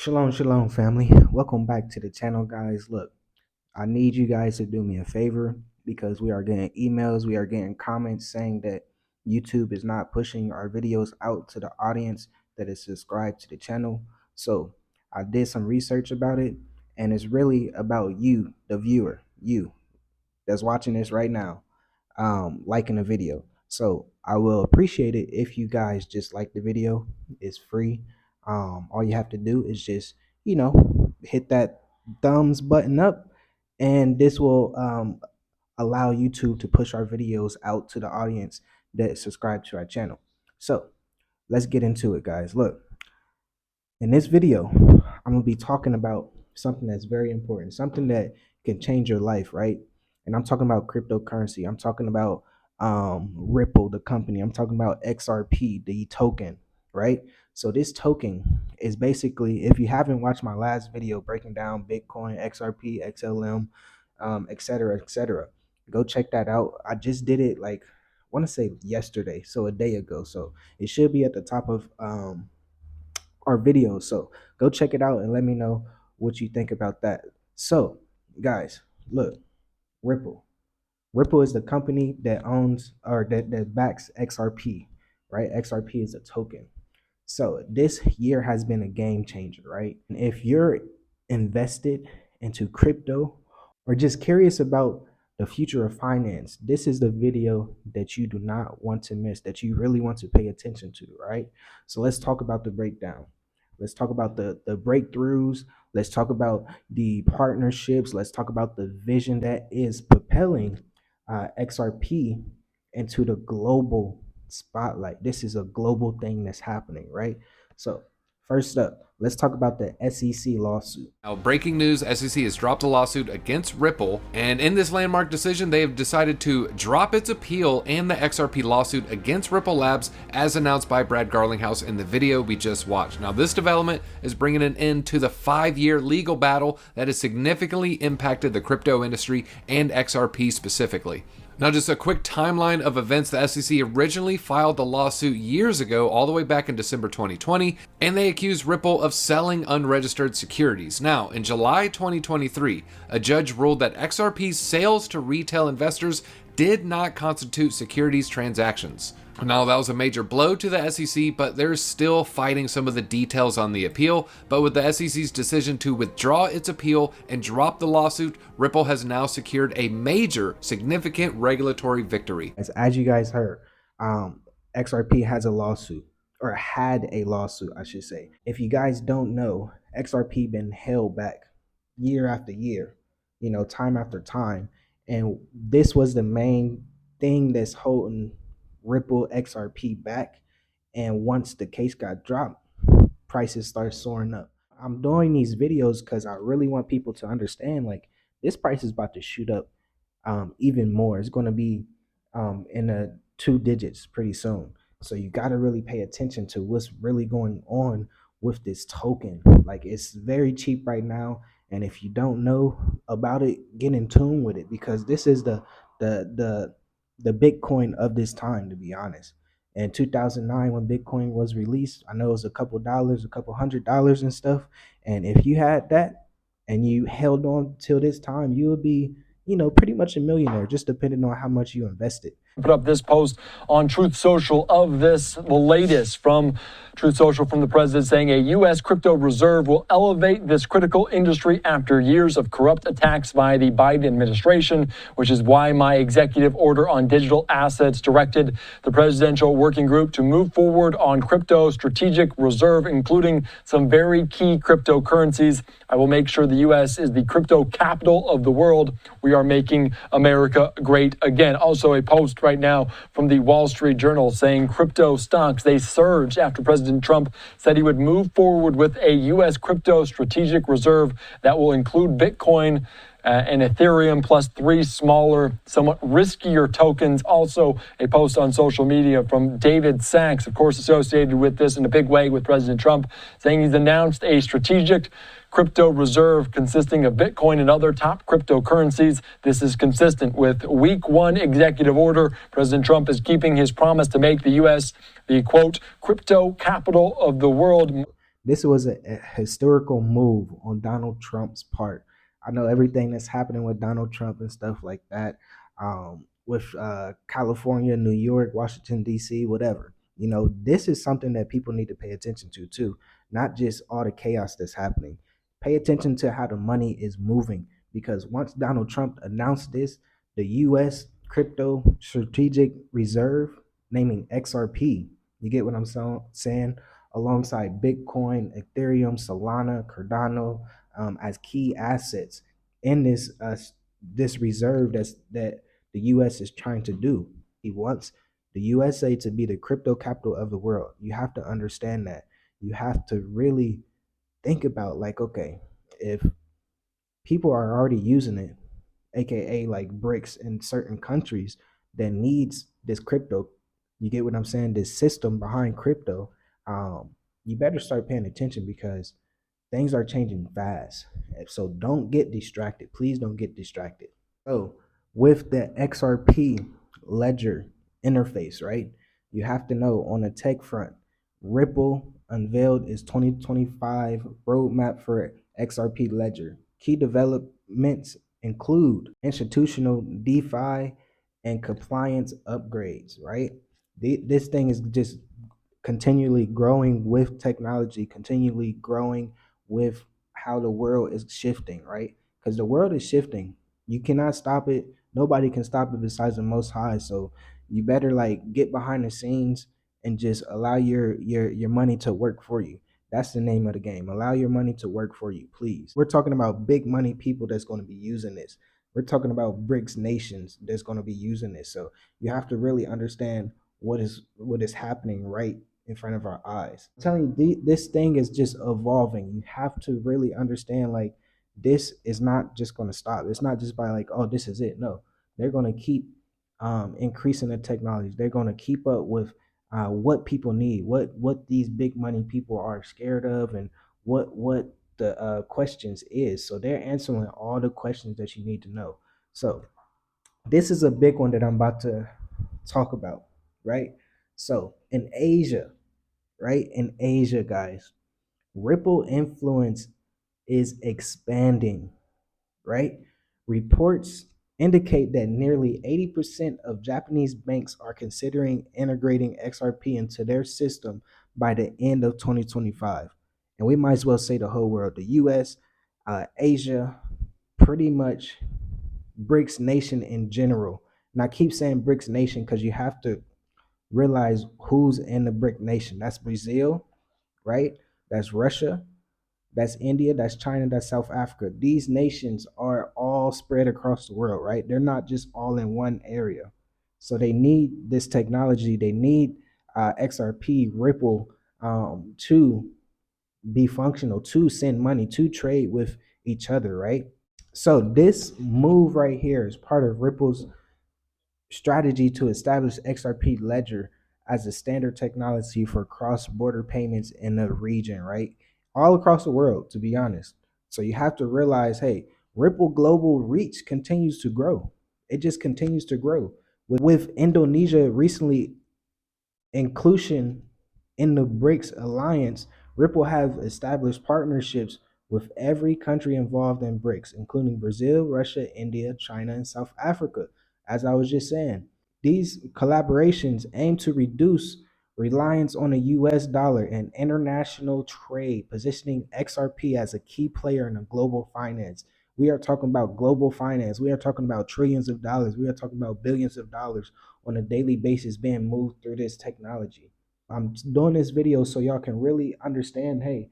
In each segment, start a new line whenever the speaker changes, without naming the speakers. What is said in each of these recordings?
Shalom, shalom, family. Welcome back to the channel, guys. Look, I need you guys to do me a favor because we are getting emails, we are getting comments saying that YouTube is not pushing our videos out to the audience that is subscribed to the channel. So I did some research about it, and it's really about you, the viewer, you that's watching this right now, liking the video. So I will appreciate it if you guys just like the video. It's free. All you have to do is just, hit that thumbs button up, and this will allow YouTube to push our videos out to the audience that subscribe to our channel. So let's get into it, guys. Look, in this video, I'm gonna be talking about something that's very important, something that can change your life, right? And I'm talking about cryptocurrency. I'm talking about Ripple, the company. I'm talking about XRP, the token, right? So this token is basically, if you haven't watched my last video breaking down Bitcoin, XRP, XLM, et cetera, go check that out. I just did it like, I want to say yesterday, so a day ago. So it should be at the top of our videos. So go check it out and let me know what you think about that. So guys, look, Ripple. Ripple is the company that owns or that backs XRP, right? XRP is a token. So this year has been a game changer, right? And if you're invested into crypto or just curious about the future of finance, this is the video that you do not want to miss, that you really want to pay attention to, right? So let's talk about the breakdown. Let's talk about the breakthroughs. Let's talk about the partnerships. Let's talk about the vision that is propelling XRP into the global spotlight. This is a global thing that's happening, right? So first up, let's talk about the SEC lawsuit.
Now, breaking news, SEC has dropped a lawsuit against Ripple, and in this landmark decision, they have decided to drop its appeal and the XRP lawsuit against Ripple Labs, as announced by Brad Garlinghouse in the video we just watched. Now, this development is bringing an end to the 5-year legal battle that has significantly impacted the crypto industry and XRP specifically. Now, just a quick timeline of events. The SEC originally filed the lawsuit years ago, all the way back in December 2020, and they accused Ripple of selling unregistered securities. Now, in July 2023, a judge ruled that XRP's sales to retail investors did not constitute securities transactions. Now, that was a major blow to the SEC, but they're still fighting some of the details on the appeal. But with the SEC's decision to withdraw its appeal and drop the lawsuit, Ripple has now secured a major, significant regulatory victory.
As you guys heard, XRP has a lawsuit, or had a lawsuit, I should say. If you guys don't know, XRP been held back year after year, time after time. And this was the main thing that's holding Ripple XRP back. And once the case got dropped, prices start soaring up. I'm doing these videos because I really want people to understand, like, this price is about to shoot up even more. It's going to be in the 2 digits pretty soon. So you got to really pay attention to what's really going on with this token. Like, it's very cheap right now, and if you don't know about it, get in tune with it, because this is the Bitcoin of this time, to be honest. In 2009, when Bitcoin was released, I know it was a couple dollars, a couple $100 and stuff. And if you had that and you held on till this time, you would be, pretty much a millionaire, just depending on how much you invested.
Put up this post on Truth Social of this, the latest from Truth Social, from the president, saying a U.S. crypto reserve will elevate this critical industry after years of corrupt attacks by the Biden administration, which is why my executive order on digital assets directed the presidential working group to move forward on crypto strategic reserve, including some very key cryptocurrencies. I will make sure the U.S. is the crypto capital of the world. We are making America great again. Also, a post right now from the Wall Street Journal saying crypto stocks, they surged after President Trump said he would move forward with a U.S. crypto strategic reserve that will include Bitcoin and Ethereum, plus 3 smaller, somewhat riskier tokens. Also, a post on social media from David Sachs, of course, associated with this in a big way with President Trump, saying he's announced a strategic crypto reserve consisting of Bitcoin and other top cryptocurrencies. This is consistent with week 1 executive order. President Trump is keeping his promise to make the U.S. the, quote, crypto capital of the world.
This was a historical move on Donald Trump's part. I know everything that's happening with Donald Trump and stuff like that, with California, New York, Washington D.C., whatever. You know, this is something that people need to pay attention to too, not just all the chaos that's happening. Pay attention to how the money is moving, because once Donald Trump announced this, the U.S. crypto strategic reserve, naming XRP. You get what I'm saying? Alongside Bitcoin, Ethereum, Solana, Cardano, as key assets in this reserve that the U.S. is trying to do. He wants the USA to be the crypto capital of the world. You have to understand that. You have to really think about, like, okay, if people are already using it, aka like bricks in certain countries that needs this crypto. You get what I'm saying? This system behind crypto. Um, you better start paying attention, because things are changing fast. So don't get distracted. Please don't get distracted. So with the XRP ledger interface, right? You have to know, on the tech front, Ripple unveiled its 2025 roadmap for XRP ledger. Key developments include institutional DeFi and compliance upgrades, right? This thing is just continually growing with technology, continually growing with how the world is shifting, right? Because the world is shifting. You cannot stop it. Nobody can stop it besides the Most High. So you better like get behind the scenes and just allow your money to work for you. That's the name of the game. Allow your money to work for you, please. We're talking about big money people that's going to be using this. We're talking about BRICS nations that's going to be using this. So you have to really understand what is happening right in front of our eyes. I'm telling you, this thing is just evolving. You have to really understand, like, this is not just going to stop. It's not just by like, oh, this is it. No, they're going to keep increasing the technologies. They're going to keep up with what people need, what these big money people are scared of, and what the questions is. So they're answering all the questions that you need to know. So this is a big one that I'm about to talk about, right? So in Asia, right? In Asia, guys, Ripple influence is expanding, right? Reports indicate that nearly 80% of Japanese banks are considering integrating XRP into their system by the end of 2025. And we might as well say the whole world, the US, Asia, pretty much BRICS nation in general. And I keep saying BRICS nation because you have to realize who's in the BRIC nation. That's Brazil, right? That's Russia, that's India, that's China, that's South Africa. These nations are all spread across the world, right? They're not just all in one area. So they need this technology. They need XRP, Ripple, to be functional, to send money, to trade with each other, right? So this move right here is part of Ripple's strategy to establish XRP Ledger as a standard technology for cross-border payments in the region, right? All across the world, to be honest. So you have to realize, hey, Ripple global reach continues to grow. It just continues to grow. With Indonesia recently inclusion in the BRICS alliance, Ripple have established partnerships with every country involved in BRICS, including Brazil, Russia, India, China, and South Africa. As I was just saying, these collaborations aim to reduce reliance on the US dollar and international trade, positioning XRP as a key player in the global finance. We are talking about global finance. We are talking about trillions of dollars. We are talking about billions of dollars on a daily basis being moved through this technology. I'm doing this video so y'all can really understand, hey,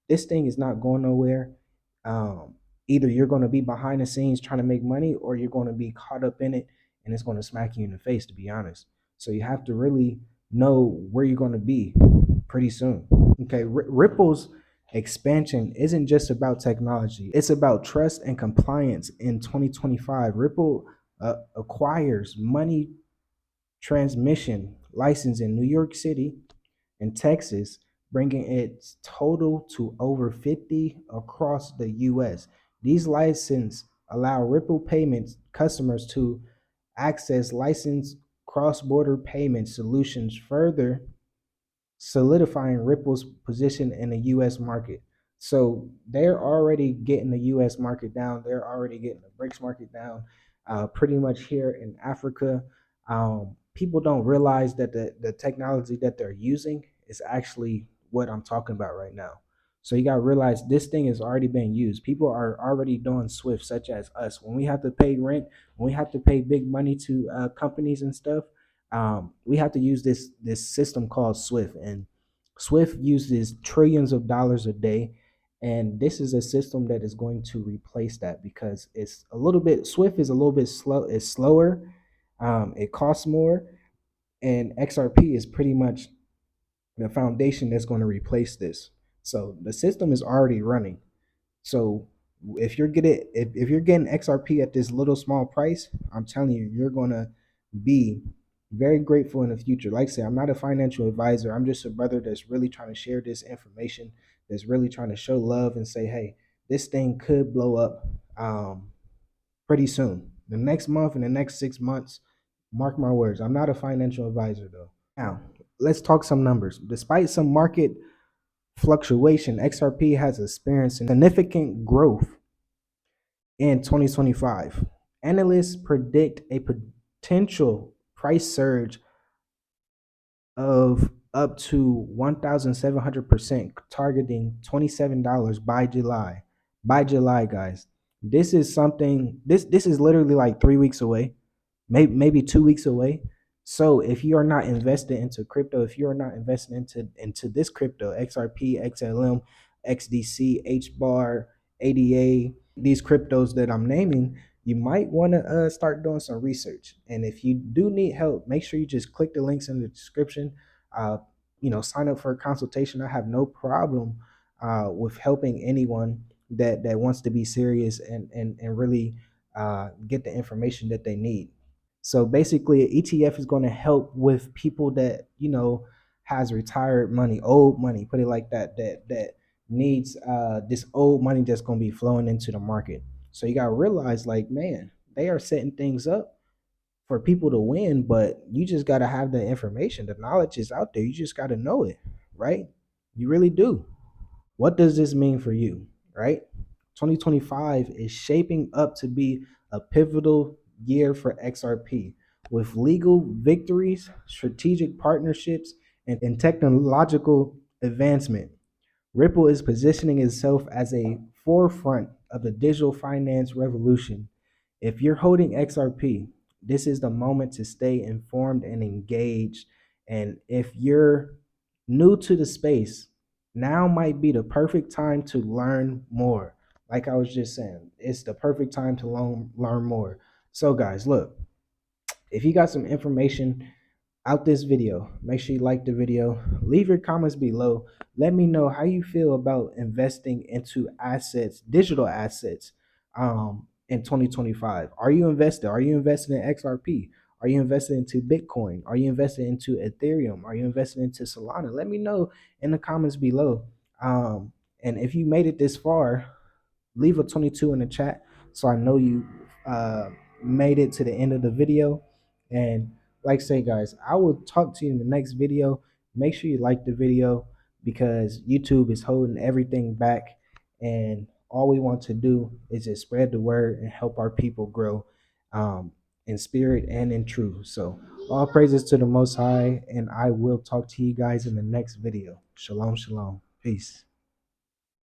this thing is not going nowhere. Um, Either you're going to be behind the scenes trying to make money, or you're going to be caught up in it and it's going to smack you in the face, to be honest. So you have to really know where you're going to be pretty soon. Okay, Ripple's expansion isn't just about technology, it's about trust and compliance. In 2025, Ripple acquires money transmission license in New York City and Texas, bringing its total to over 50 across the US. These licenses allow Ripple Payments customers to access licensed cross-border payment solutions, further solidifying Ripple's position in the US market. So they're already getting the US market down. They're already getting the BRICS market down. Pretty much here in Africa, people don't realize that the technology that they're using is actually what I'm talking about right now. So you got to realize this thing is already being used. People are already doing Swift, such as us. When we have to pay rent, when we have to pay big money to companies and stuff, we have to use this system called Swift, and Swift uses trillions of dollars a day, and this is a system that is going to replace that because it's a little bit Swift is a little bit slow. It's slower, it costs more, and XRP is pretty much the foundation that's going to replace this. So the system is already running. So if you're getting XRP at this little small price, I'm telling you, you're gonna be very grateful in the future. Like I said, I'm not a financial advisor. I'm just a brother that's really trying to share this information, that's really trying to show love and say, hey, this thing could blow up pretty soon. The next month and the next 6 months, mark my words. I'm not a financial advisor though. Now, let's talk some numbers. Despite some market fluctuation, XRP has experienced significant growth in 2025. Analysts predict a potential price surge of up to 1,700%, targeting $27 by July. By July, guys. This is something, this is literally like 3 weeks away, maybe 2 weeks away. So if you are not invested into crypto, if you are not invested into this crypto, XRP, XLM, XDC, HBAR, ADA, these cryptos that I'm naming, you might want to start doing some research. And if you do need help, make sure you just click the links in the description. Uh, sign up for a consultation. I have no problem with helping anyone that wants to be serious and really get the information that they need. So basically, an ETF is going to help with people that has retired money, old money, put it like that, that needs this old money that's going to be flowing into the market. So you got to realize, like, man, they are setting things up for people to win, but you just got to have the information. The knowledge is out there. You just got to know it, right? You really do. What does this mean for you, right? 2025 is shaping up to be a pivotal year for XRP with legal victories, strategic partnerships, and technological advancement. Ripple is positioning itself as a forefront of the digital finance revolution. If you're holding XRP, this is the moment to stay informed and engaged. And if you're new to the space, now might be the perfect time to learn more. Like I was just saying, it's the perfect time to learn more. So, guys, look, if you got some information out this video, make sure you like the video, leave your comments below. Let me know how you feel about investing into assets, digital assets, in 2025. Are you invested? Are you invested in XRP? Are you invested into Bitcoin? Are you invested into Ethereum? Are you invested into Solana? Let me know in the comments below. And if you made it this far, leave a 22 in the chat so I know you uh, made it to the end of the video. And like I say, guys, I will talk to you in the next video. Make sure you like the video because YouTube is holding everything back. And all we want to do is just spread the word and help our people grow in spirit and in truth. So, all praises to the Most High. And I will talk to you guys in the next video. Shalom, shalom. Peace.